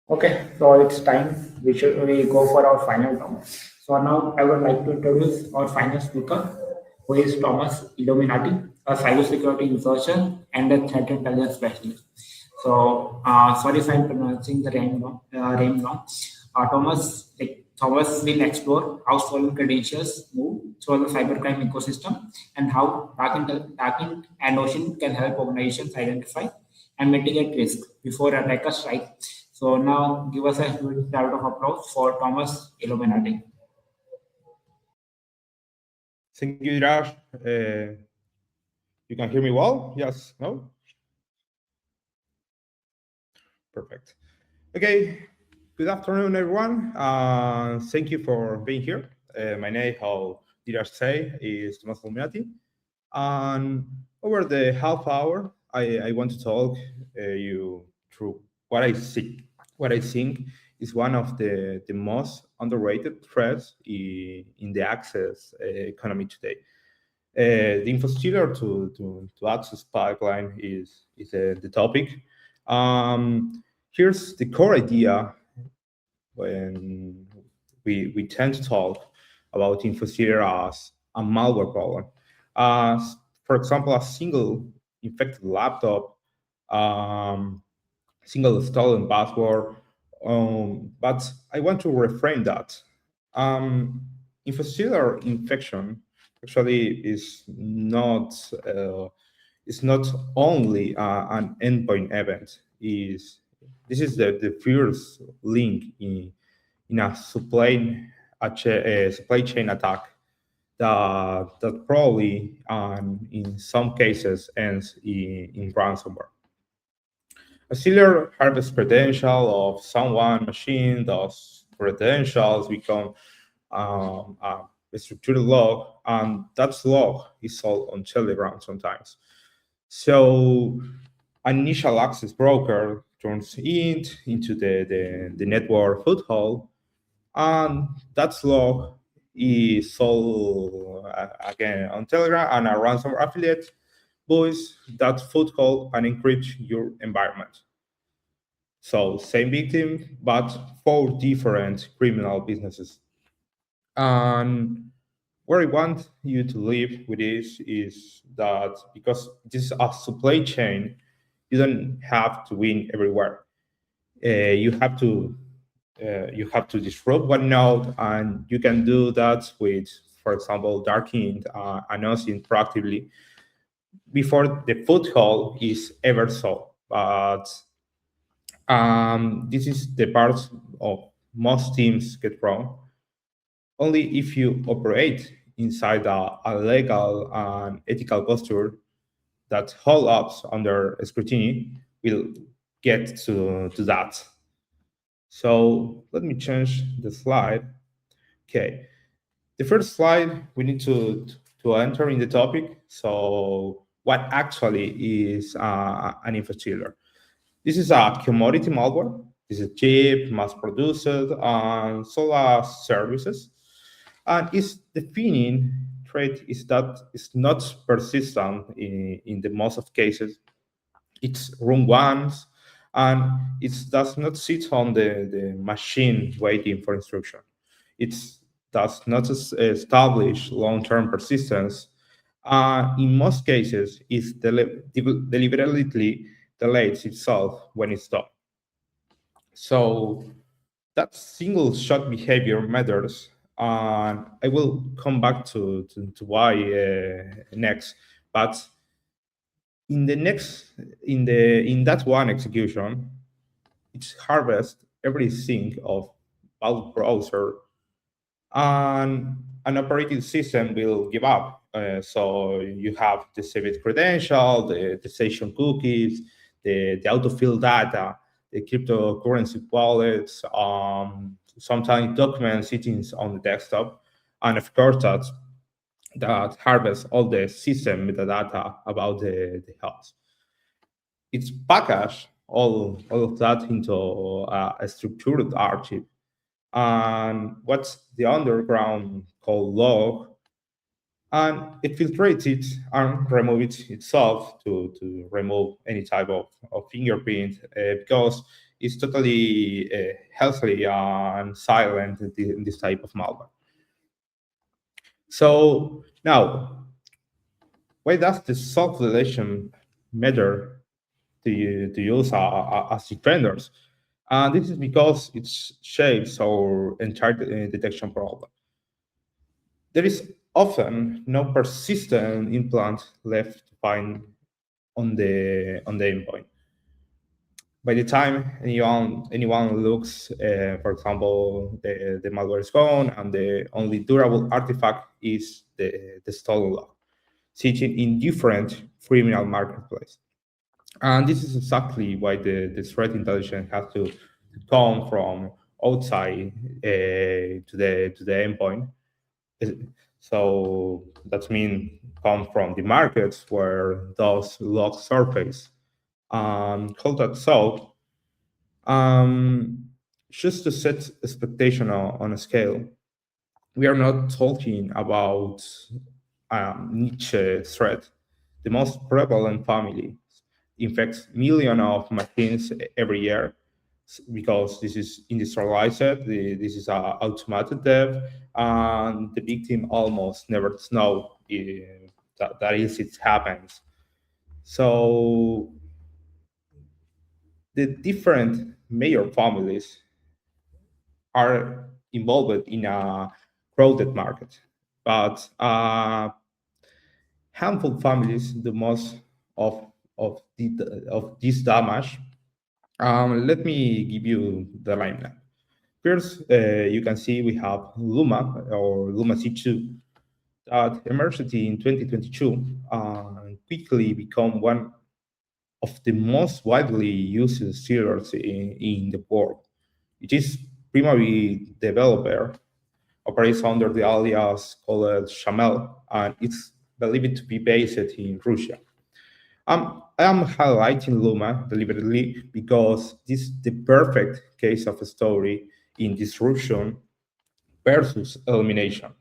Okay, so it's time we go for our final talk. So now I would like to introduce our final speaker, who is Thomas Illuminati, a cybersecurity researcher and a threat intelligence specialist. So sorry if I'm pronouncing the name wrong. Thomas will explore how stolen credentials move through the cybercrime ecosystem and how DARKINT and OSINT can help organizations identify and mitigate risk before attackers strike. So now give us a huge round of applause for Thomas Illuminati. Thank you, Raj. You can hear me well? Yes? No? Perfect. Okay. Good afternoon, everyone. Thank you for being here. My name, how did I say, is Thomas Illuminati. And over the half hour, I want to talk you through what I see, what I think is one of the most underrated threats in the access economy today. The Infostealer to access pipeline is the topic. Here's the core idea when we tend to talk about Infostealer as a malware problem. For example, a single infected laptop, um, single stolen password. But I want to reframe that. Um, Infocellular infection actually is not only an endpoint event. Is This is the first link in a supply chain attack that probably in some cases ends in ransomware. A sealer harvests credential of someone machine. Those credentials become a structured log, and that log is sold on Telegram sometimes. So an initial access broker turns it into the network foothold, and that log is sold again on Telegram, and a ransomware affiliate buys that foothold and encrypts your environment. So same victim, but four different criminal businesses. And where I want you to live with this is that because this is a supply chain, you don't have to win everywhere. You have to disrupt one node, and you can do that with, for example, DARKINT and OSINT proactively before the foothold is ever sold. But this is the part of most teams get wrong. Only if you operate inside a legal and ethical posture that hold ups under scrutiny will get to that. So let me change the slide. Okay, the first slide we need to enter in the topic. So what actually is an infostealer? This is a commodity malware. This is cheap, mass produced, and sold as services. And its defining trait is that it's not persistent in the most of cases. It's run once, and it does not sit on the machine waiting for instruction. It does not establish long-term persistence. In most cases, it deliberately delays itself when it's done. So that single shot behavior matters, and I will come back to why next. But in the next in that one execution, it's harvest everything of bulk browser, and an operating system will give up. So you have the saved credential, the session cookies, the autofill data, the cryptocurrency wallets, sometimes documents sitting on the desktop, and of course that harvests all the system metadata about the house. It's packaged all of that into a structured archive. And what's the underground called log, and it filtrates it and removes it itself to remove any type of fingerprint because is totally healthy and silent in this type of malware. So now, why does the self-validation matter to use as defenders? And this is because it shapes our entire detection problem. There is often no persistent implant left to find on the endpoint. By the time anyone looks, for example, the malware is gone and the only durable artifact is the stolen log, sitting in different criminal marketplace. And this is exactly why the threat intelligence has to come from outside to the endpoint. So that means come from the markets where those logs surface. How that so? Just to set expectation on a scale, we are not talking about niche threat. The most prevalent family infects millions of machines every year because this is industrialized, this is automated theft, and the victim almost never know that is it happens. So the different major families are involved in a crowded market, but handful families do most of this damage. Let me give you the lineup. First, you can see we have Lumma or Lumma C2 that emerged in 2022 and quickly become one of the most widely used stealers in the world. It is primarily developer, operates under the alias called Shamel, and it's believed to be based in Russia. I am highlighting Lumma deliberately because this is the perfect case of a story in disruption versus elimination.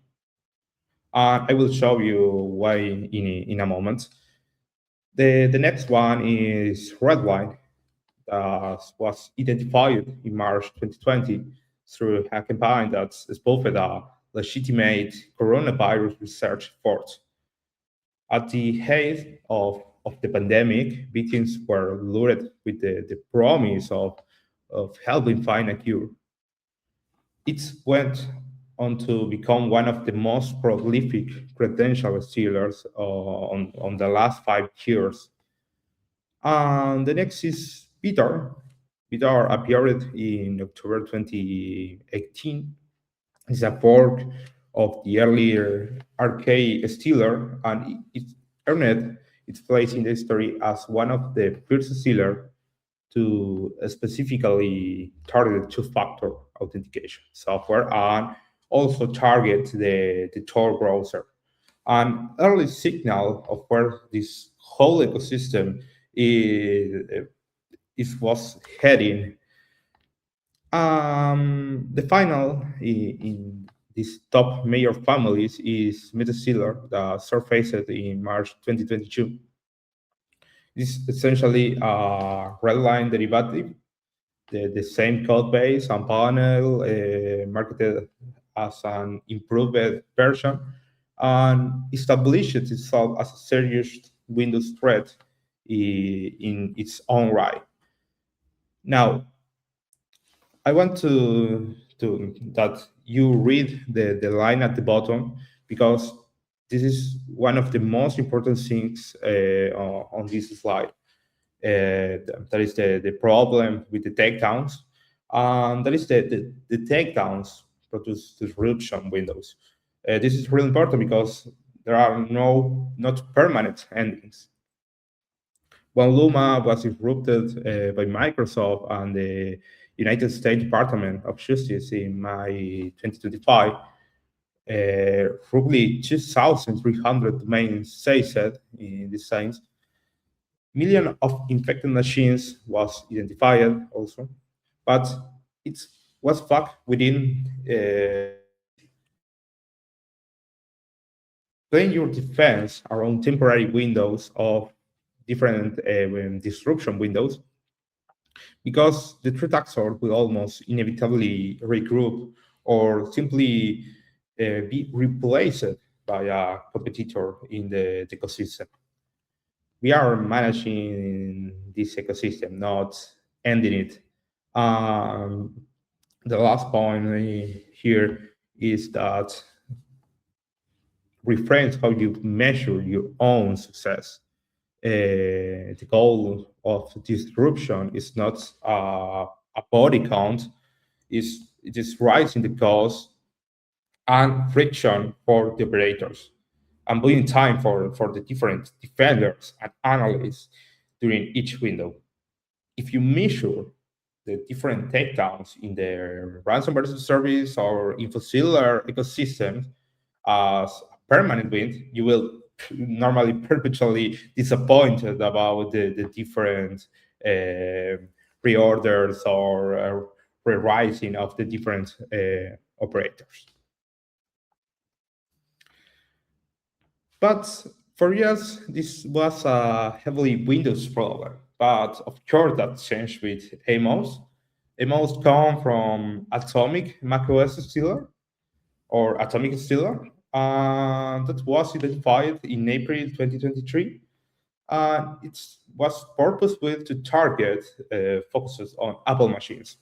I will show you why in a moment. The next one is Redline, was identified in March 2020 through a campaign that spoofed a legitimate coronavirus research effort. At the height of the pandemic, victims were lured with the promise of helping find a cure. It went on to become one of the most prolific credential stealers on the last 5 years. And the next is Vidar. Vidar appeared in October 2018. It's a fork of the earlier arcade stealer, and it earned its place in the history as one of the first stealers to specifically target two-factor authentication software and also target the Tor browser. An early signal of where this whole ecosystem was heading. The final in these top major families is MetaSealer that surfaced in March 2022. This is essentially a Redline derivative, the same code base and panel, marketed as an improved version, and established itself as a serious Windows threat in its own right. Now, I want to that you read the line at the bottom because this is one of the most important things on this slide. That is the problem with the takedowns. That is the takedowns produce disruption windows. This is really important because there are not permanent endings. When Lumma was disrupted by Microsoft and the United States Department of Justice in May 2025, roughly 2,300 domains seized in this sense. Million of infected machines was identified also, but it was fucked within days. Playing your defense around temporary windows of different disruption windows because the threat actor will almost inevitably regroup or simply be replaced by a competitor in the ecosystem. We are managing this ecosystem, not ending it. Um, the last point here is that reframes how you measure your own success. The goal of disruption is not a body count, it is rising the cost and friction for the operators and buying time for the different defenders and analysts during each window. If you measure the different takedowns in the ransomware service or Infostealer ecosystem as a permanent win, you will normally perpetually disappointed about the different reorders or rewriting of the different operators. But for years, this was a heavily Windows problem. But of course, that changed with Amos. Amos come from Atomic macOS Stealer or Atomic Stealer, that was identified in April 2023. It was purposeful to target focuses on Apple machines,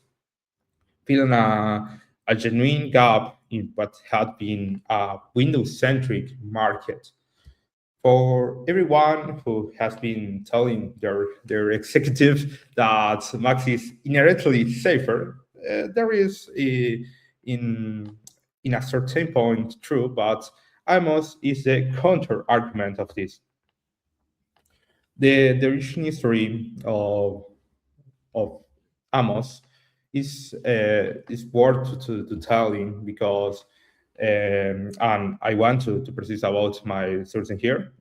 filling a genuine gap in what had been a Windows-centric market. For everyone who has been telling their executive that Mac is inherently safer, there is in a certain point true, but Amos is the counter argument of this. The rich history of Amos is worth to telling because and I want to persist about my sourcing here.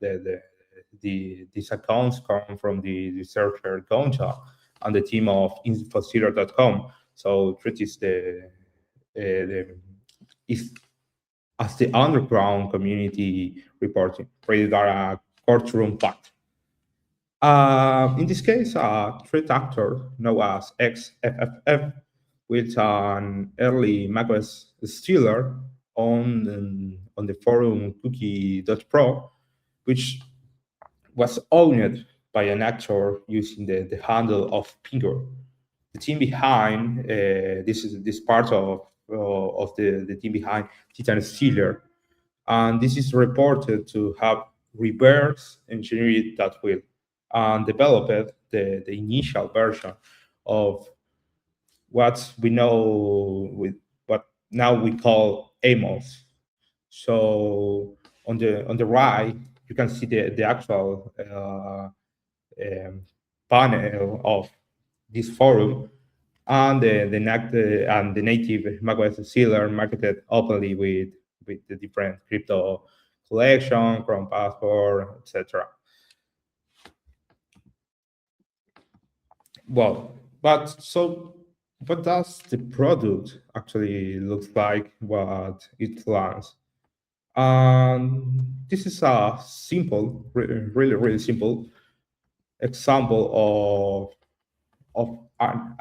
These accounts come from the researcher Goncha and the team of Infostealer.com. So it is is as the underground community reporting, rather than a courtroom fact. In this case, a threat actor known as XFFF, with an early macOS stealer on the forum cookie.pro, which was owned by an actor using the handle of Pinger. The team behind this part of the team behind Titan Stealer, and this is reported to have reverse engineered that will and developed the initial version of what we know with what now we call Amos. So on the right, you can see the actual panel of this forum and the native macOS sealer marketed openly with the different crypto collection, Chrome passport, etc. Well, but so what does the product actually look like? What it lands? This is a simple, really simple example of an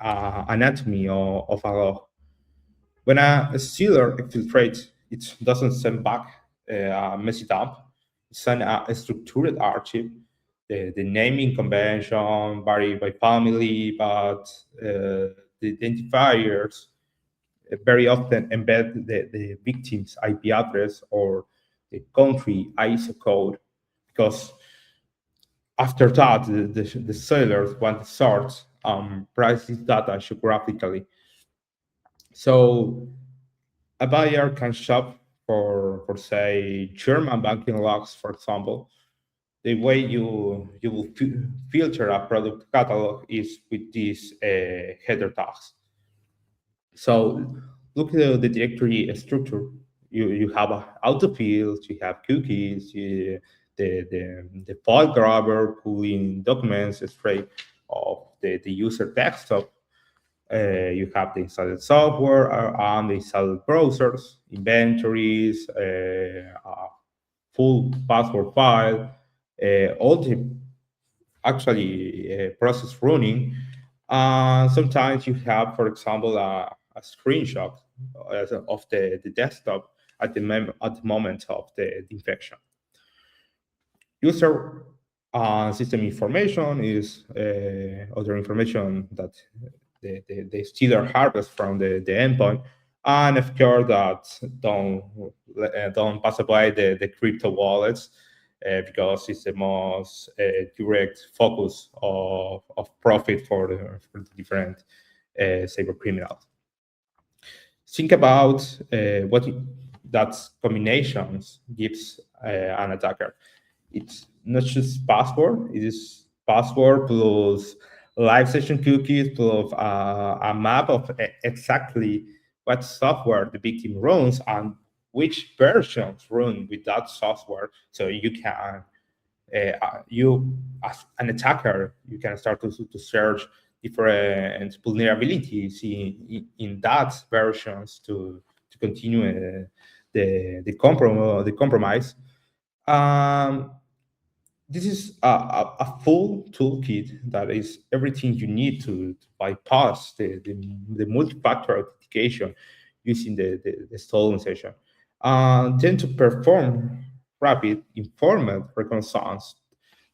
anatomy of a log. When a stealer exfiltrates, it doesn't send back a messy dump. It sends a structured archive. The naming convention vary by family, but the identifiers very often embed the victim's IP address or the country ISO code, because after that, the sellers want to sort price this data geographically. So a buyer can shop for say German banking logs, for example. The way you will filter a product catalog is with these header tags. So look at the directory structure. You have autofills, you have cookies, the file grabber pulling documents straight of the user desktop. You have the installed software and the installed browsers, inventories, full password file, all the actually process running, Sometimes you have, for example, a screenshot of the desktop at at the moment of the infection. User system information is other information that the stealer harvests from the endpoint, and of course that don't pass by the crypto wallets because it's the most direct focus of profit for the different cyber criminals. Think about what that combinations gives an attacker. It's not just password, it is password plus live session cookies plus a map of exactly what software the victim runs and which versions run with that software. So you can, you as an attacker, you can start to search different vulnerabilities in that versions to continue the compromise. Um, this is a full toolkit that is everything you need to bypass the multi-factor authentication using the stolen session. Then to perform rapid, informed reconnaissance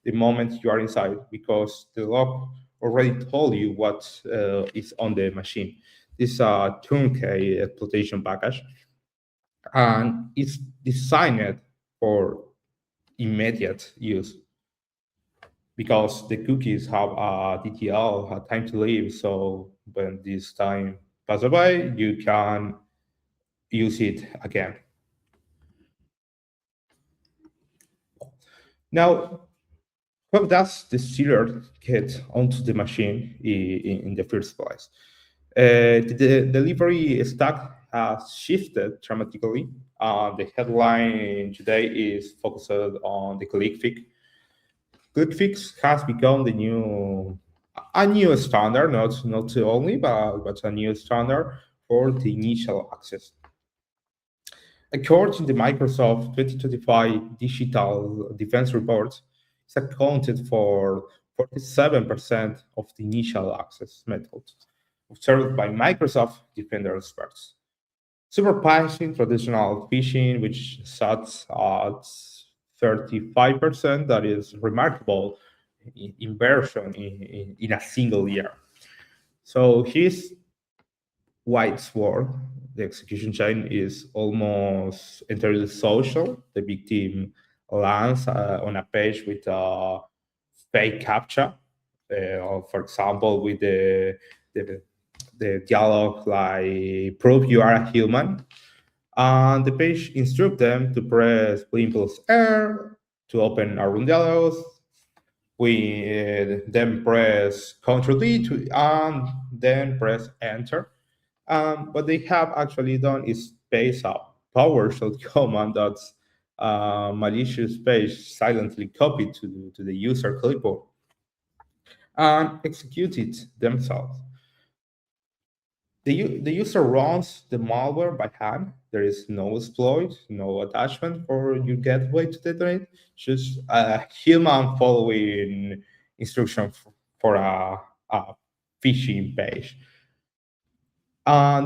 the moment you are inside, because the log already told you what is on the machine. This is a turnkey exploitation package, and it's designed for immediate use because the cookies have a TTL, a time to live. So when this time passes by, you can use it again. Now, how does the stealer get onto the machine in the first place? The delivery stack has shifted dramatically. The headline today is focused on the click fix. ClickFix has become a new standard, not the only, but a new standard for the initial access. According to the Microsoft 2025 Digital Defense Report, it's accounted for 47% of the initial access methods observed by Microsoft Defender experts. Supervising traditional phishing, which sits at 35%, that is remarkable inversion in a single year. So his white sword, the execution chain, is almost entirely social. The victim lands on a page with a fake captcha, or for example, with the dialogue like "prove you are a human," and the page instructs them to press impulse R to open a room dialogue. We then press Ctrl D and then press Enter. What they have actually done is paste a PowerShell command that's malicious page silently copied to the user clipboard and execute it themselves. The user runs the malware by hand. There is no exploit, no attachment for your gateway to detonate, just a human following instruction for a phishing page.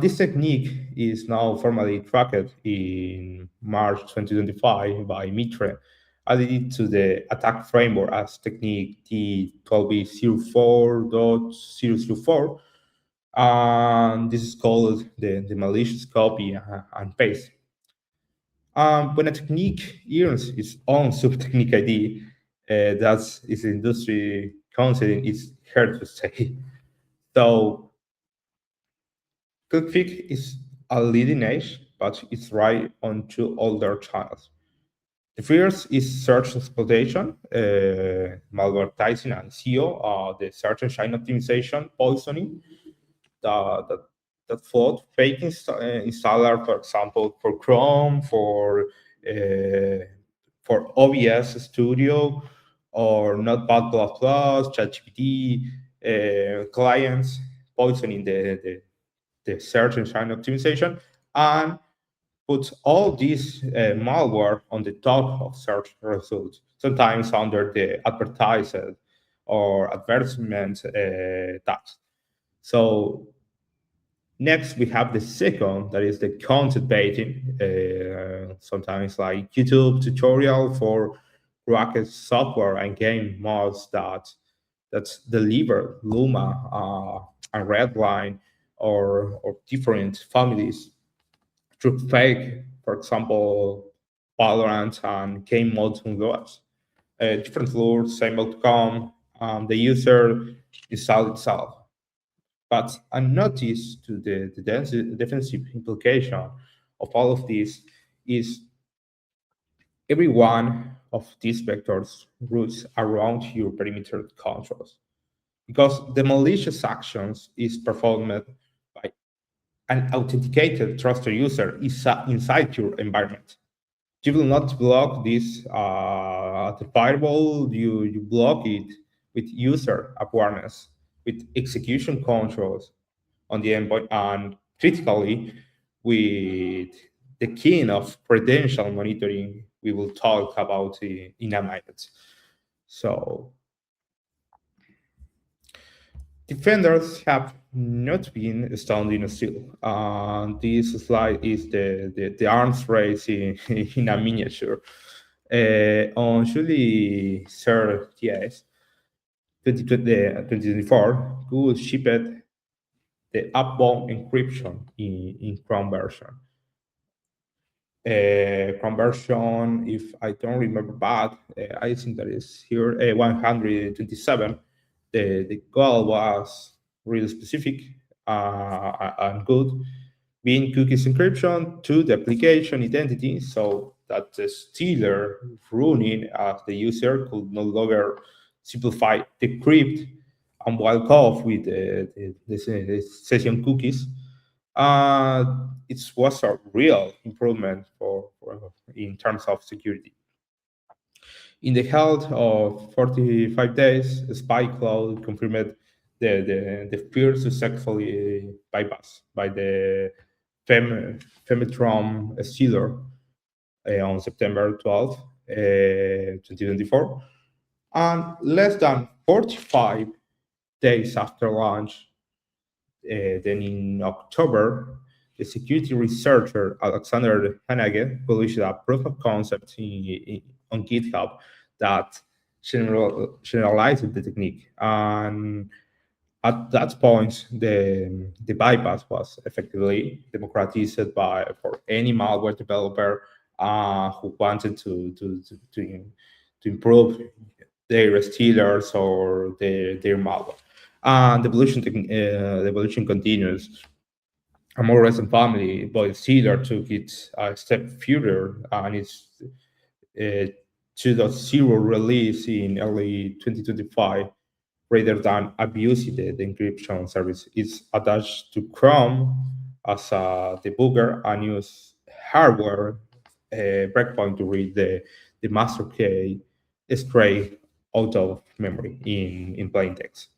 This technique is now formally tracked in March 2025 by Mitre, added to the attack framework as technique T12B04.004. And this is called the malicious copy and paste. When a technique earns its own sub-technique ID, that's its industry considering it's here to stay. So ClickFix is a leading edge, but it's right on two older channels. The first is search exploitation, malvertising and SEO, the search engine optimization, poisoning, that flood fake installer, for example, for Chrome, for OBS Studio, or Notepad++, ChatGPT clients, poisoning the search engine optimization, and put all this malware on the top of search results, sometimes under the advertised or advertisement tags. So next, we have the second, that is the content baiting. Sometimes like YouTube tutorial for rocket software and game mods that deliver Luma and Redline or different families through fake, for example, Valorant and game mods on GOAS. Different lures, same outcome, the user install itself. But a notice to the defensive implication of all of this is every one of these vectors routes around your perimeter controls, because the malicious actions is performed by an authenticated trusted user inside your environment. You will not block this at the firewall, you block it with user awareness, with execution controls on the endpoint, and critically with the key of credential monitoring we will talk about in a minute. So defenders have not been standing still. This slide is the arms race in a miniature. On July 3rd, yes, 2024, Google shipped the upbound encryption in Chrome version. Chrome version, if I don't remember bad, I think that is here 127. The goal was really specific and good, being cookies encryption to the application identity, so that the stealer running as the user could no longer simplify decrypt and walk off with the session cookies. It was a real improvement for in terms of security. In the health of 45 days, Spy Cloud confirmed the first successfully bypass by the Femitron Stealer on September 12th, 2024. And less than 45 days after launch, then in October, the security researcher Alexander Hanage published a proof of concept on GitHub that generalized the technique. And at that point, the bypass was effectively democratized for any malware developer who wanted to improve their stealers or their malware. And the evolution continues. A more recent family, Boy Stealer, took it a step further, and its 2.0 release in early 2025, rather than abusing the encryption service, is attached to Chrome as a debugger and use hardware breakpoint to read the master key straight out of memory in plain text.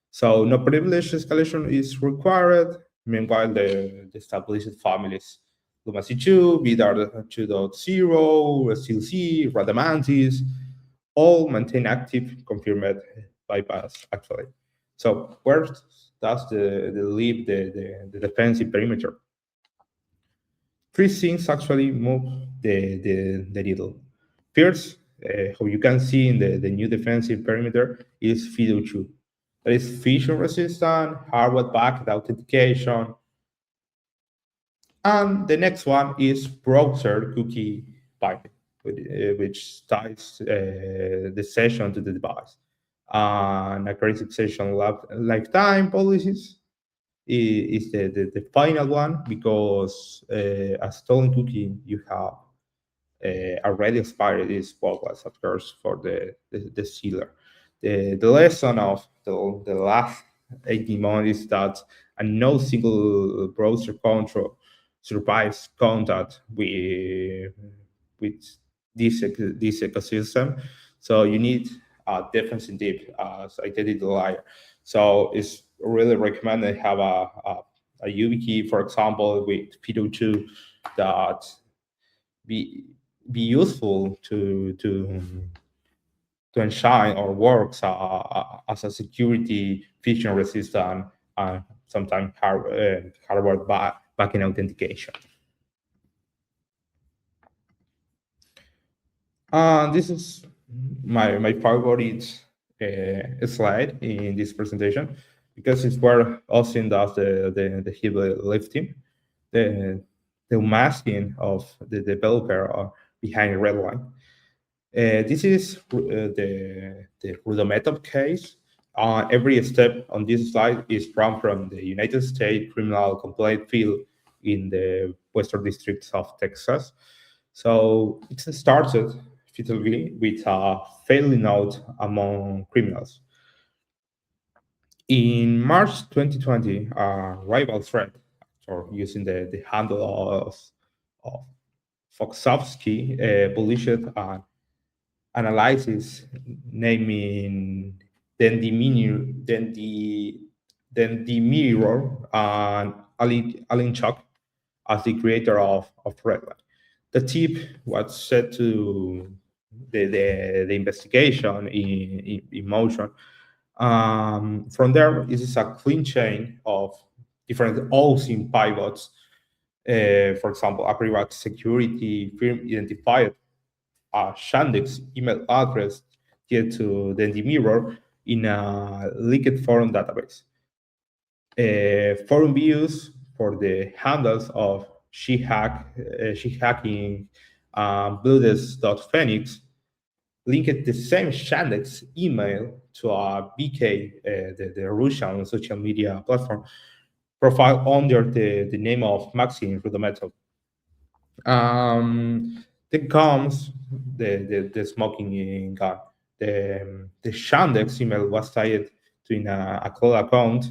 So no privilege escalation is required. Meanwhile, the established families, Luma C2, Vidar 2.0, STLC, Radamantis, all maintain active confirmed bypass actually. So where does the leave the defensive perimeter? Three things actually move the needle. First, how you can see in the new defensive perimeter is FIDO2. That is phishing resistant, hardware-backed authentication. And the next one is browser cookie binding, which ties the session to the device. And aggressive session lifetime policies is the final one, because a stolen cookie you have already expired is worthless at first for the sealer. The lesson of the last 18 months is that no single browser control survives contact with this ecosystem. So you need a defensive deep as identity layer. So it's really recommended have a YubiKey, for example, with FIDO2 that be useful to ensure or works as a security phishing resistant sometimes hardware backend authentication. This is my favorite slide in this presentation because it's where OSINT does the heavy lifting, the masking of the developer behind a red line. This is the rudimental case. Every step on this slide is run from the United States Criminal Complaint Field in the Western District of Texas. So it started effectively with a failing note among criminals. In March 2020, a rival threat, or using the handle of Foxovsky, published an analysis naming Mirror and Alin Chuck as the creator of Redline. The tip was set to the investigation in motion. From there, this is a clean chain of different OSINT pivots. For example, a private security firm identified a Shandex email address tied to the mirror in a leaked forum database. Forum views for the handles of shehacking, Bluedesk.Phoenix linked the same Shandex email to a BK, the Russian social media platform, profile under the name of Maxim Rudimental. Then comes the smoking gun. The Shandex email was tied to a cloud account,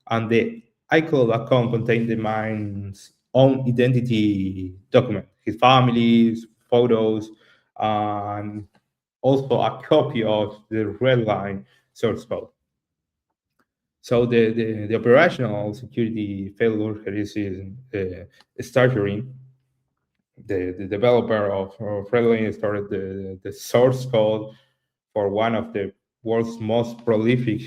and the iCloud account contained the man's own identity document, his family's photos, and also a copy of the red line source code. So the operational security failure is startering. The developer of Redline started the source code for one of the world's most prolific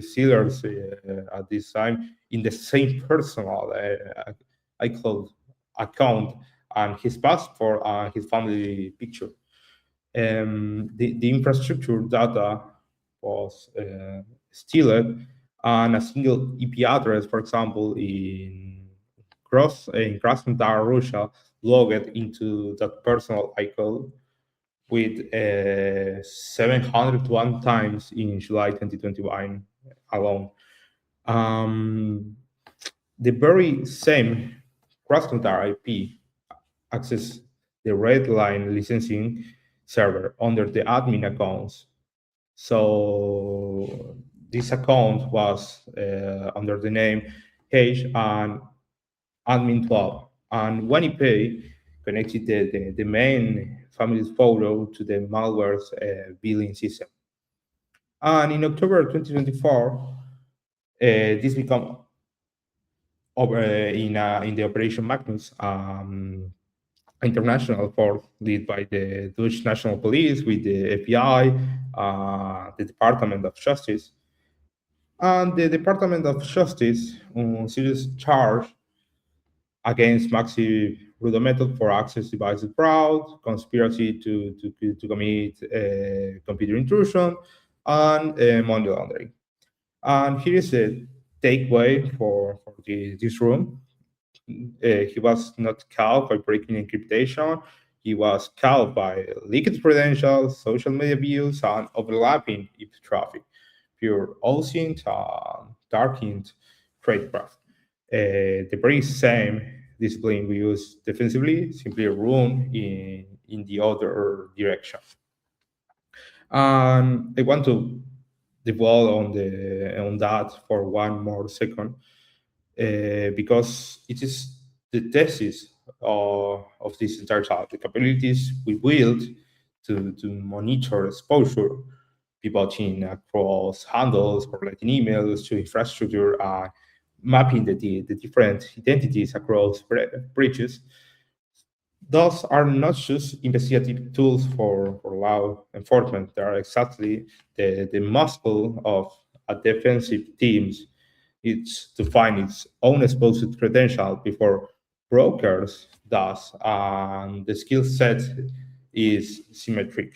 sealers at this time in the same personal iCloud account and his passport and his family picture. The infrastructure data was stolen, and a single IP address, for example, in Krasnodar, Russia, logged into that personal iCloud with 701 times in July 2021 alone. The very same Krasnodar IP access the Redline licensing server under the admin accounts. So this account was under the name H and admin 12, and one IP connected the main family's photo to the malware's billing system. And in October 2024, this became in the Operation Magnus, international force led by the Dutch National Police with the FBI, the Department of Justice. And the Department of Justice serious charge against Maxi Rudimental for access device fraud, conspiracy to commit computer intrusion, and money laundering. And here is the takeaway for this room. He was not caught by breaking encryption. He was caught by leaked credentials, social media views, and overlapping IP traffic. Pure OSINT and DARKINT tradecraft. The very same discipline we use defensively simply run in the other direction. And I want to dwell on that for one more second. Because it is the thesis of this entire talk, the capabilities we build to monitor exposure, pivoting across handles, correlating emails to infrastructure, mapping the different identities across breaches. Those are not just investigative tools for law enforcement. They are exactly the muscle of a defensive teams it's to find its own exposed credential before brokers does, and the skill set is symmetric.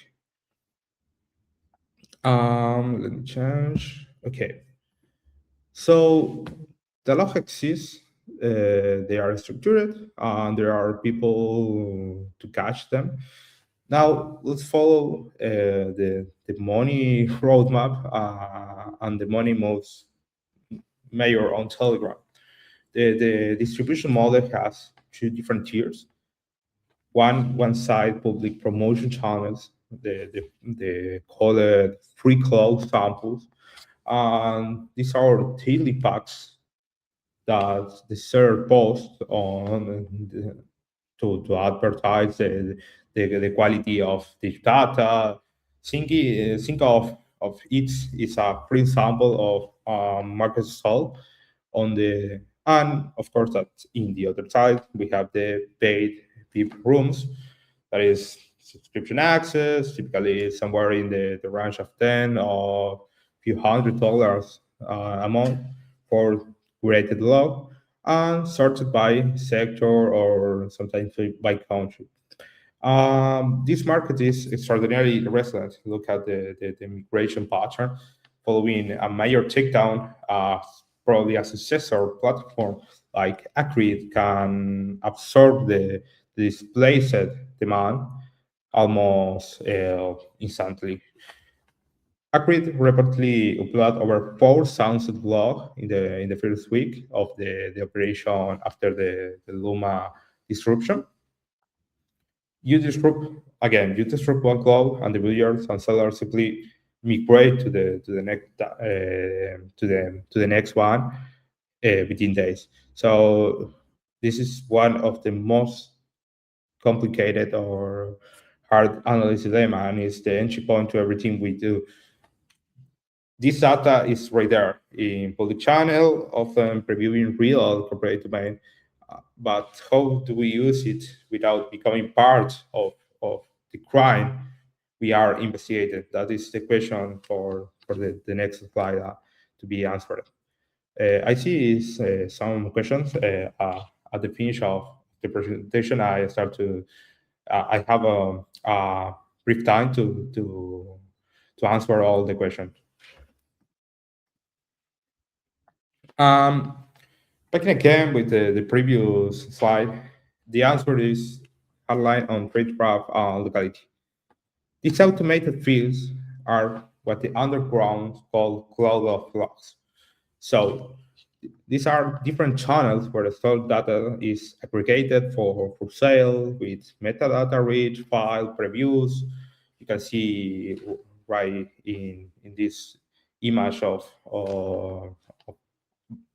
Let me change. Okay. So the log exists. They are structured, and there are people to catch them. Now let's follow the money roadmap and the money moves mayor on Telegram. The distribution model has two different tiers. One side public promotion channels, the called free cloud samples, and these are daily packs that the seller posts on to advertise the quality of the data. Think of it is a free sample of market salt on the, and of course that in the other side we have the paid VIP rooms, that is subscription access, typically somewhere in the range of 10 or few $100 a month for curated log and sorted by sector or sometimes by country. This market is extraordinarily resilient. Look at the migration pattern following a major takedown. Probably a successor platform like Acrid can absorb the displaced demand almost instantly. Acrid reportedly uploaded over 4,000 log in the first week of the operation after the Lumma disruption. You disrupt one cloud, and the buyers and sellers simply migrate to the next to the next one within days. So this is one of the most complicated or hard analysis dilemma, and it's the entry point to everything we do. This data is right there in public channel, often previewing real corporate domain. But how do we use it without becoming part of the crime we are investigating? That is the question for the next slide to be answered. I see some questions at the finish of the presentation. I have a brief time to answer all the questions. Looking again with the previous slide, the answer is hardline on tradecraft locality. These automated fields are what the underground call cloud of logs. So these are different channels where the stored data is aggregated for sale with metadata rich file previews. You can see right in this image of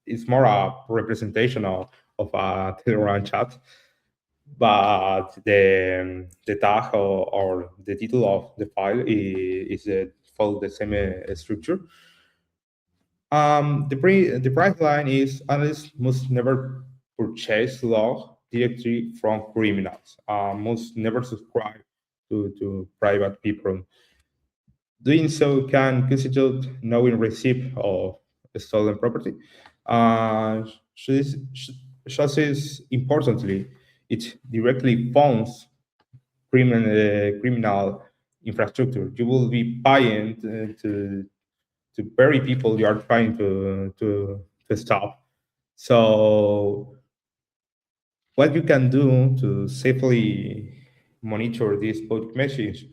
it's more a representation of a Telegram chat, but the tag or the title of the file is follow the same structure. The price line is analysts must never purchase log directly from criminals. Must never subscribe to private people. Doing so can constitute knowing receipt of stolen property. Just as importantly, it directly funds criminal infrastructure. You will be buying to bury people you are trying to stop. So what you can do to safely monitor this public message,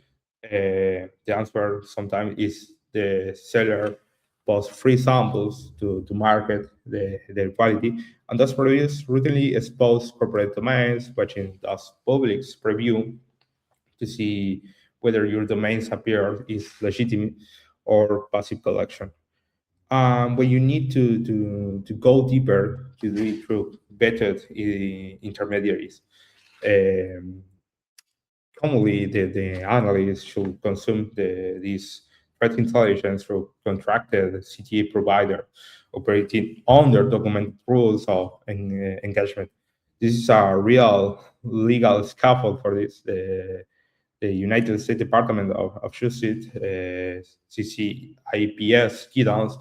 the answer sometimes is the seller posts free samples to market their quality, and those products routinely expose corporate domains, watching those publics preview to see whether your domains appear is legitimate or passive collection. When you need to go deeper to do it through vetted intermediaries. Um, Commonly, the analysts should consume this threat intelligence through contracted CTA provider operating under documented rules of engagement. This is a real legal scaffold for this. The United States Department of Justice, CCIPS guidance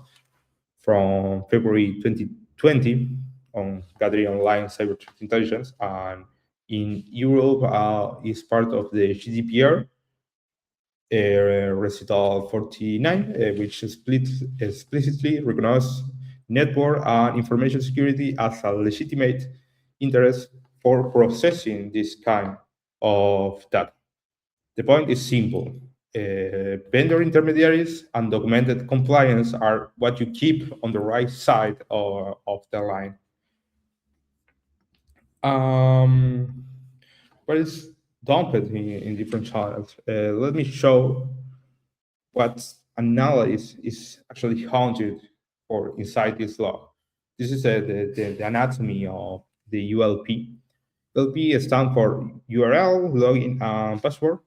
from February 2020 on gathering online cyber threat intelligence, and in Europe is part of the GDPR recital 49, which explicitly recognizes network and information security as a legitimate interest for processing this kind of data. The point is simple. Vendor intermediaries and documented compliance are what you keep on the right side of the line. But it's dumped in different channels. Let me show what analysis is actually haunted for inside this law. This is the anatomy of the ULP. ULP stands for URL, login, and password.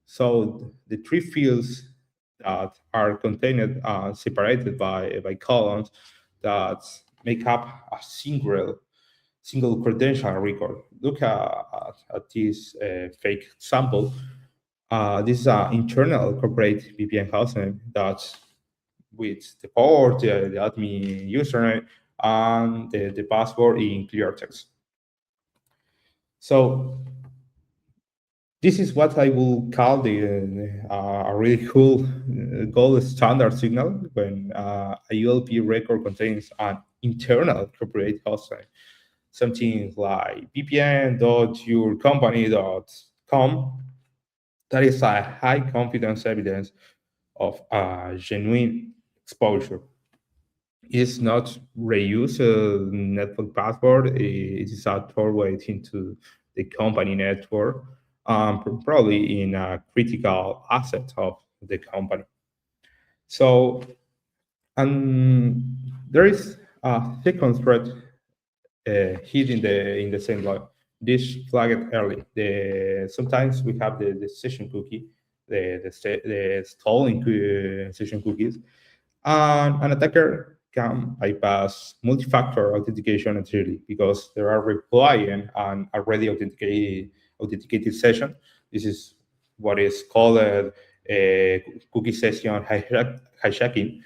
So the three fields that are contained separated by columns that make up a single credential record. Look at this fake sample. This is an internal corporate VPN hostname that's with the port, the admin username, and the password in clear text. So this is what I will call a really cool gold standard signal when a ULP record contains an internal corporate hostname, something like vpn.yourcompany.com. That is a high confidence evidence of a genuine exposure. It's not reuse a network password. It is a doorway into the company network, probably in a critical asset of the company. So, and there is a second threat hit in the same log. This flagged early. Sometimes we have the session cookie, the stolen session cookies, and an attacker can bypass multi-factor authentication entirely because they are replying an already authenticated session. This is what is called a cookie session hijacking.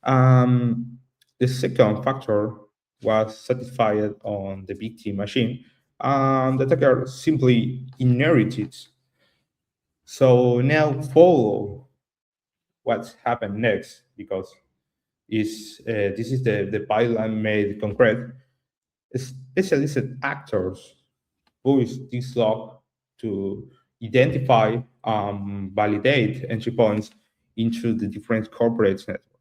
The second factor was satisfied on the victim machine, and the attacker simply inherited. So now follow what happened next, because this is the pipeline made concrete. Specialist actors use this log to identify validate entry points into the different corporate networks.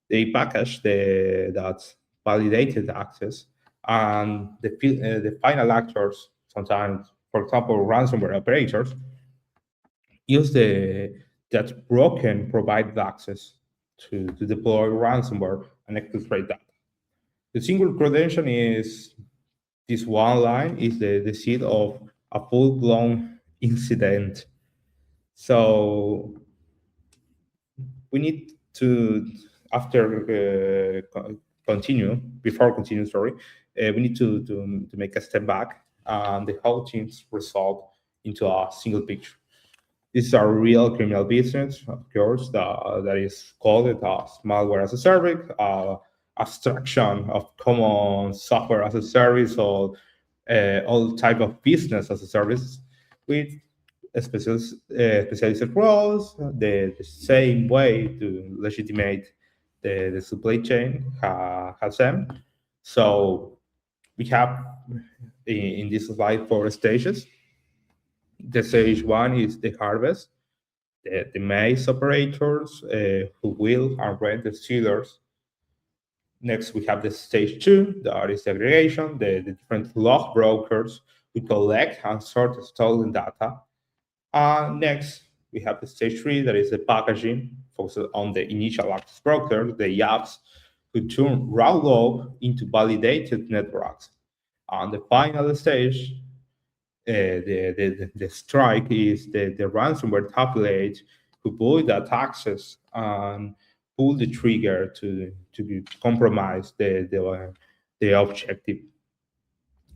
They package that validated access, and the final actors, sometimes, for example, ransomware operators, use that broken provided access to deploy ransomware and exfiltrate data. The single credential is this one line is the seed of a full-blown incident. So we need to, after before continue, sorry, we need to make a step back, and the whole thing's resolved into a single picture. This is a real criminal business, of course, that is called as malware as a service, abstraction of common software as a service, or all type of business as a service with specialized roles, the same way to legitimate the supply chain has them. So we have in this slide 4 stages. The stage 1 is the harvest, the maize operators who will and rent the seeders. Next, we have the stage 2, that is the aggregation, the different log brokers who collect and sort stolen data. Next, we have the stage 3, that is the packaging, focused on the initial access brokers, the apps, who turn raw log into validated networks. And the final stage, the strike, is the ransomware tablet who buy that access and pull the trigger to compromise the objective.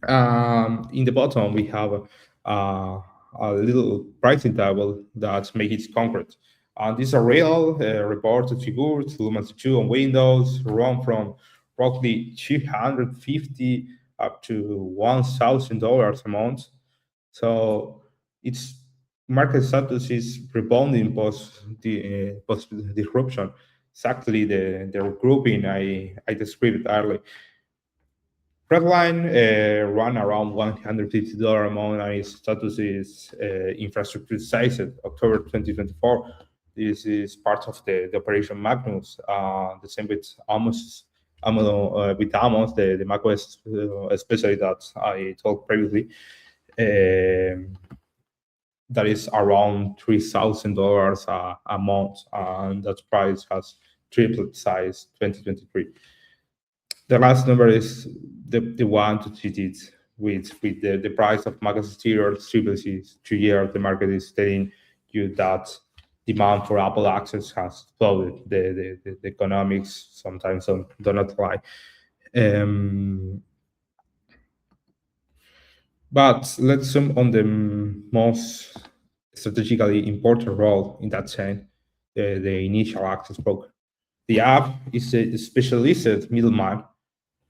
In the bottom, we have a little pricing table that makes it concrete. And these are real reported figures. Lumma 2 on Windows run from roughly 250 up to $1,000 a month. So its market status is rebounding post disruption. Exactly the grouping I described earlier. Redline run around $150 a month, and its status is infrastructure sized October 2024. This is part of the Operation Magnus. The same with Amos, the macOS, especially that I talked previously. That is around $3,000 a month, and that price has tripled since 2023. The last number is the one to treat it with the price of Mac Exterior triple 2 years. The market is telling you that demand for Apple Access has exploded. The economics sometimes do not lie. But let's zoom on the most strategically important role in that chain, the initial access broker. The app is a specialized middleman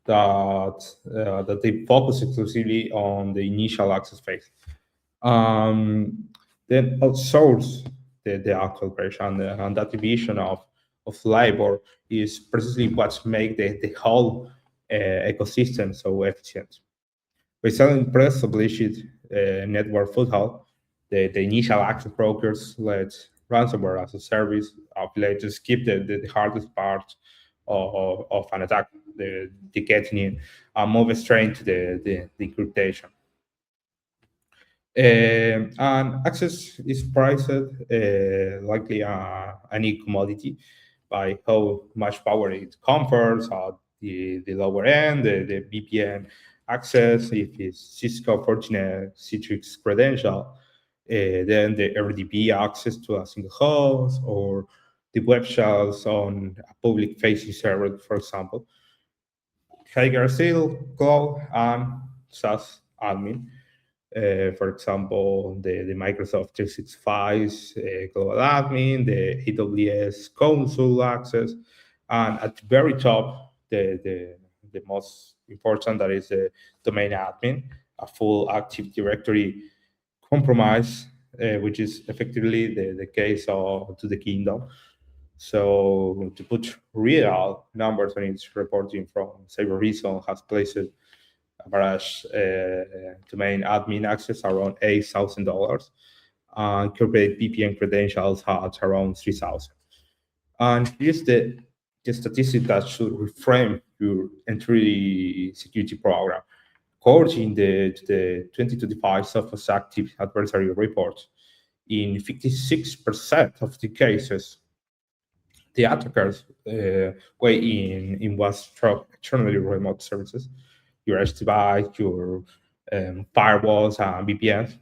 that they focus exclusively on the initial access phase. Then outsource the actual operation, and that division of labor is precisely what makes the whole ecosystem so efficient. By selling pre-established network foothold, the initial access brokers let ransomware as a service apply to skip the hardest part of an attack, the getting in, and move straight to the encryption. And access is priced likely any commodity by how much power it confers at the lower end, the VPN access, if it's Cisco, Fortinet, Citrix credential, then the RDP access to a single host, or the web shells on a public facing server, for example. Higher still, cloud, and SaaS admin. For example, the Microsoft 365 Global Admin, the AWS Console Access, and at the very top, the most important, that is the domain admin, a full Active Directory compromise, which is effectively the case of to the kingdom. So to put real numbers on its reporting from Cyber Reason has placed average domain admin access around $8,000, and corporate VPN credentials at around 3,000. And here's the statistic that should reframe your entry security program. According to the 2025 Sophos Active Adversary Report, in 56% of the cases, the attackers were in was through externally remote services, your edge device, your firewalls, and VPNs,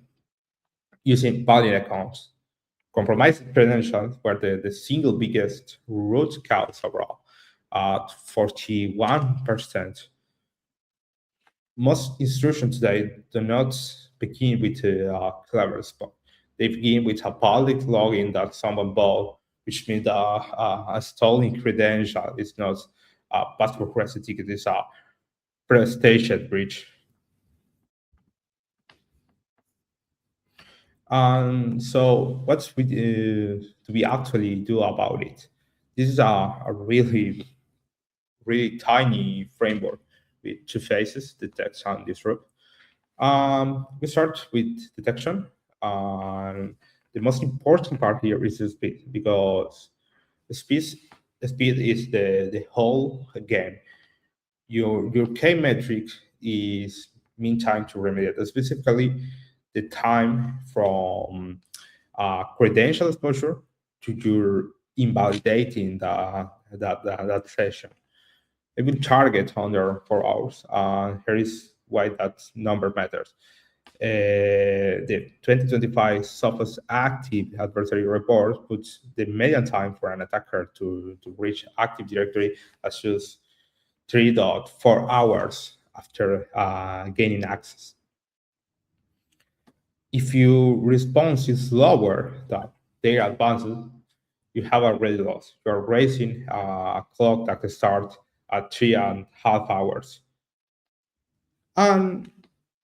using valid accounts. Compromised credentials were the single biggest root cause overall at 41%. Most instructions today do not begin with a clever spot. They begin with a public login that someone bought, which means that a stolen credential is not a password reset ticket, it's a pre-staged breach. And so what do we actually do about it? This is a really, really tiny framework with two phases, detect and disrupt. We start with detection. The most important part here is the speed, because the speed is the whole game. Your key metric is mean time to remediate, specifically the time from credential exposure to your invalidating that session. It will target under 4 hours. Here is why that number matters. The 2025 Sophos Active Adversary Report puts the median time for an attacker to reach Active Directory as just 3.4 hours after gaining access. If your response is lower than their advances, you have already lost. You are racing a clock that starts at 3.5 hours. And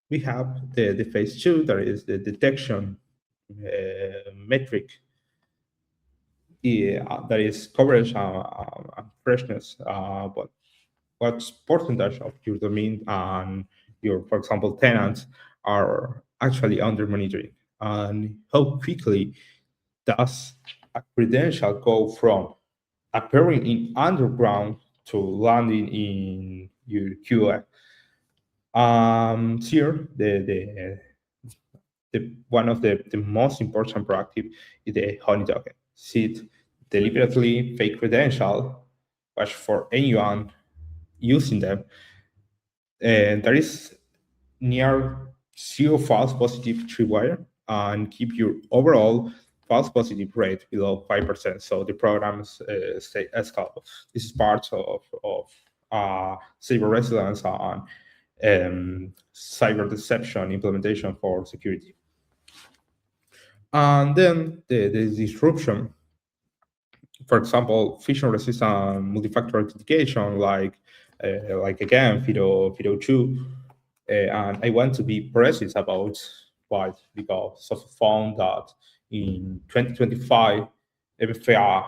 we have the phase 2, that is the detection metric. That is coverage and freshness. But what percentage of your domain and your, for example, tenants are actually under monitoring, and how quickly does a credential go from appearing in underground to landing in your QA? Here, one of the most important proactive is the honey token. Seed deliberately fake credential, but for anyone using them, and there is near zero false positive tripwire, and keep your overall false positive rate below 5%. So the programs stay scalable. This is part of cyber resilience and cyber deception implementation for security. And then the disruption, for example, phishing-resistant multi-factor authentication, like again, FIDO2. And I want to be precise about why, because I found that in 2025, MFA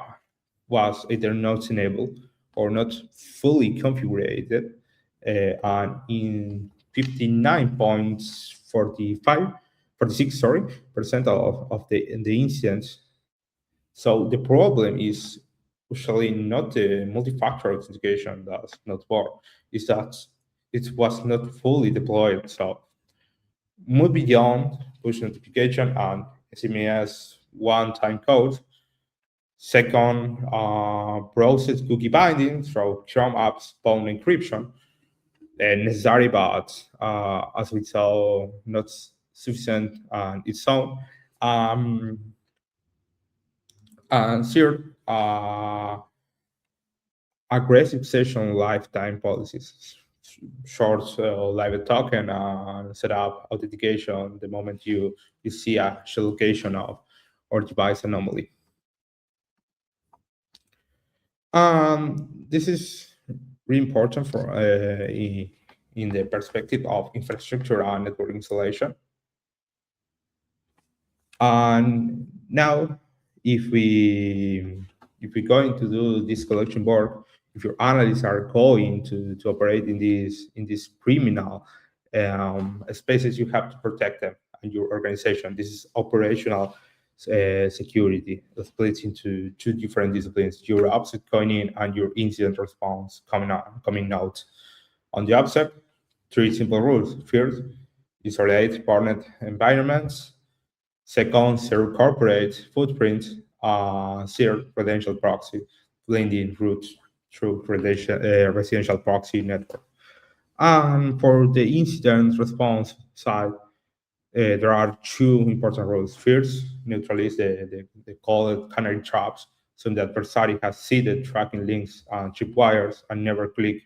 was either not enabled or not fully configured, and in 59.46% of the incidents. So the problem is usually not the multi-factor authentication does not work, is that it was not fully deployed. So move beyond push notification and SMS one-time code. Second, process cookie binding through Chrome apps phone encryption. Necessary, but as we saw, not sufficient on its own. And third, aggressive session lifetime policies. Short live token and set up authentication the moment you see a location of or device anomaly. This is really important for in the perspective of infrastructure and network installation. And now, if we going to do this collection board, if your analysts are going to operate in these criminal spaces, you have to protect them and your organization. This is operational security split into two different disciplines: your OPSEC going in and your incident response coming out. On the OPSEC, 3 simple rules. First, isolate partner environments. Second, zero corporate footprint. Zero credential proxy, blending root through residential proxy network. And for the incident response side, there are 2 important rules. First, neutralize the called canary traps, so the adversary has seeded tracking links and tripwires and never click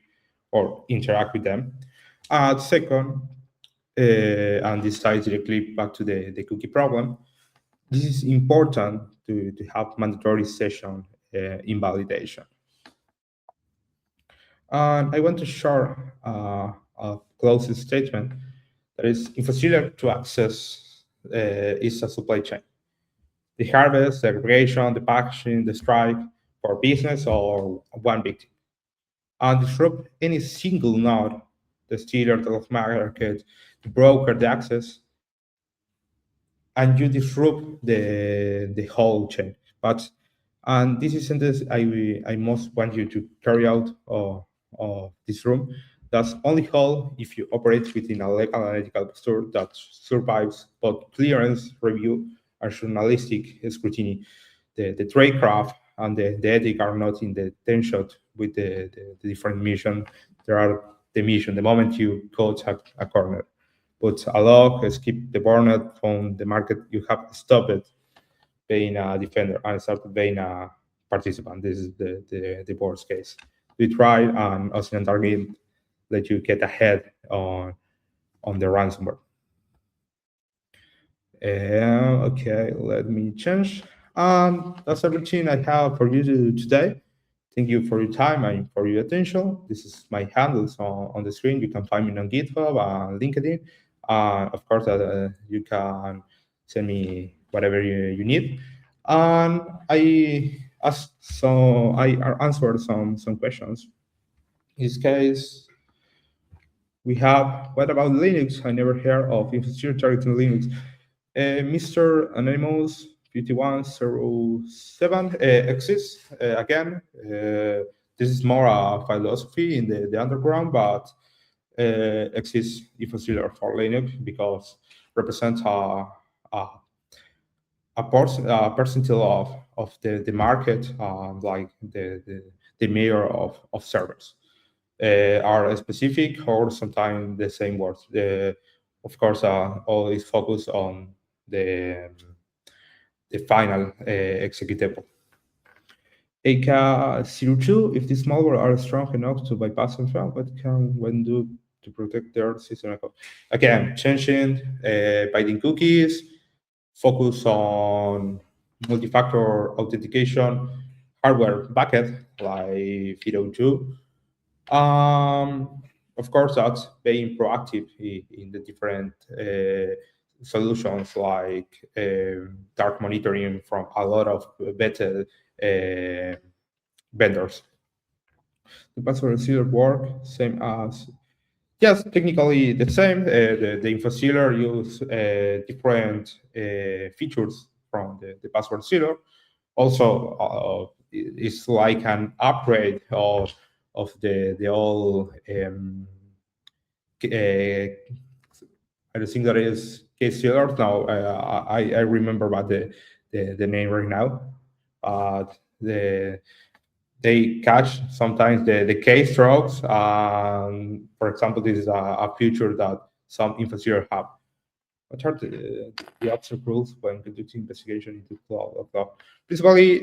or interact with them. Second, and this ties directly back to the cookie problem, this is important to have mandatory session invalidation. And I want to share a closing statement that is Infostealer-to-Access is a supply chain. The harvest, the aggregation, the packaging, the strike for business or one victim. And disrupt any single node, the stealer, the lost market, the broker, the access, and you disrupt the whole chain. And this is sentence I most want you to carry out of this room. That's only whole if you operate within a legal and ethical posture that survives both clearance review and journalistic scrutiny. The tradecraft and the ethic are not in the tension with the different mission. There are the mission. The moment you coach a corner, put a lock, skip the burner from the market, you have stopped being a defender and started being a participant. This is the worst case. We try and OSINT and DARKINT let you get ahead on the ransomware. Okay, let me change. That's everything I have for you today. Thank you for your time and for your attention. This is my handles on the screen. You can find me on GitHub and LinkedIn. Of course, you can send me whatever you need. And I answered some questions. In this case, we have, what about Linux? I never heard of infrastructure targeting Linux. Mr. Anonymous 5107 exists. Again, this is more a philosophy in the underground, but exists Infostealer for Linux because represents a, a percentile of the market, like the mayor of servers. Are specific or sometimes the same words. Of course, always focus on the final executable. AK02, if this malware are strong enough to bypass and fail, what can one do to protect their system? Again, changing binding cookies, focus on multi-factor authentication, hardware bucket like FIDO2. Of course, that's being proactive in the different solutions like dark monitoring from a lot of better vendors. The password sealer work same as, yes, technically the same. The Infostealer use different features from the password sealer. Also, it's like an upgrade of the old. I think that is case sealer now. I remember about the name right now. They catch sometimes the keystrokes. For example, this is a feature that some Infostealer have. What are the obstacles when conducting investigation into cloud? Basically,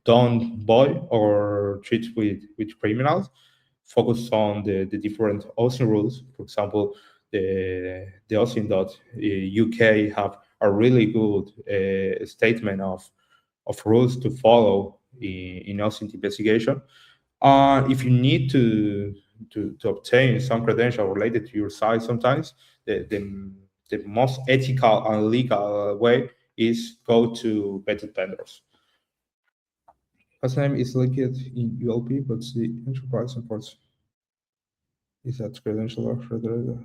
don't buy or treat with criminals. Focus on the different OSINT rules. For example, the OSINT.UK have a really good statement of rules to follow in OSINT investigation. If you need to obtain some credential related to your site, sometimes the most ethical and legal way is go to vetted vendors. First name is linked in ULP, but the enterprise supports. Is that credential or further?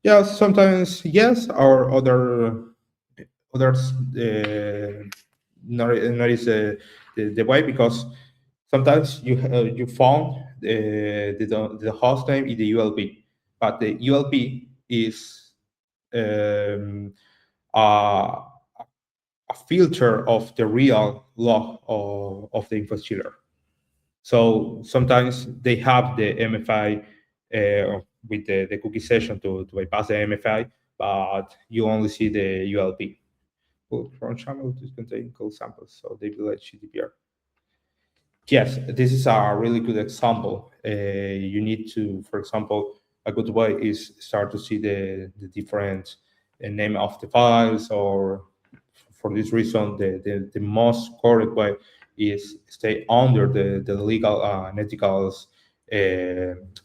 Yeah, sometimes yes, or others not is the way, because sometimes you found the host name in the ULP, but the ULP is a filter of the real log of the Infostealer. So sometimes they have the MFI with the cookie session to bypass the MFI, but you only see the ULP. Front channel to contain code samples, so they violate GDPR. Yes, this is a really good example. You need to, for example, a good way is start to see the different name of the files, or for this reason, the most correct way is stay under the legal and ethical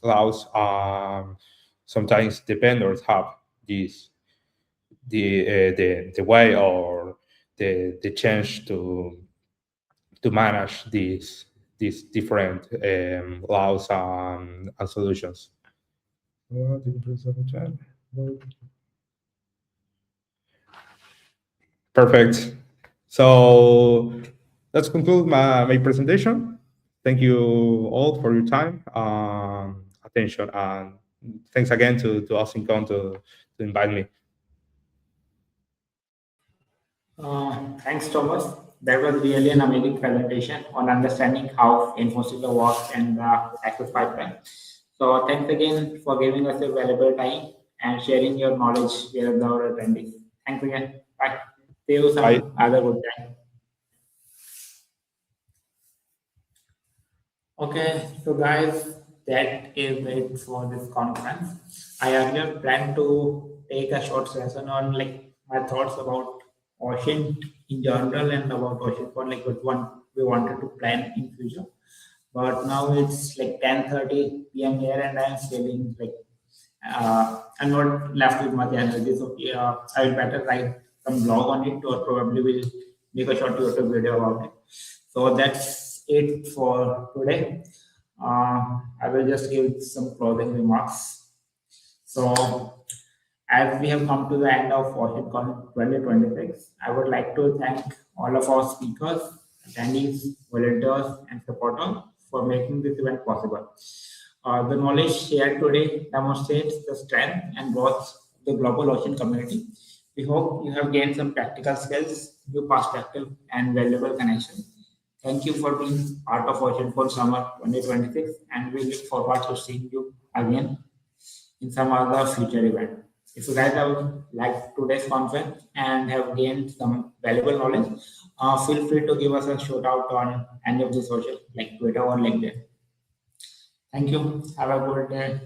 laws. Sometimes the vendors have this the way or the chance to manage these different laws and solutions. Perfect. So let's conclude my presentation. Thank you all for your time, attention, and thanks again to Asincon to invite me. Thanks, Thomas. That was really an amazing presentation on understanding how Infostealer works and the access pipeline. So thanks again for giving us a valuable time and sharing your knowledge with our attendees. Thanks again. Bye. See you some Bye. other good time. Okay, so guys, that is it for this conference. I earlier planned to take a short session on like my thoughts about OSINT in general and about OceanCon, like what one we wanted to plan in future. But now it's like 10:30 p.m. here, and I'm feeling like I'm not left with much energy. So I will better write some blog on it, or probably will make a short YouTube video about it. So that's it for today. I will just give some closing remarks. So, as we have come to the end of WashingCon 2026, I would like to thank all of our speakers, attendees, volunteers, and supporters for making this event possible. The knowledge shared today demonstrates the strength and growth of the global ocean community. We hope you have gained some practical skills, new perspective, and valuable connection. Thank you for being part of OceanCon Summer 2026, and we look forward to seeing you again in some other future event. If you guys have liked today's conference and have gained some valuable knowledge, feel free to give us a shout out on any of the social, like Twitter or LinkedIn. Thank you. Have a good day.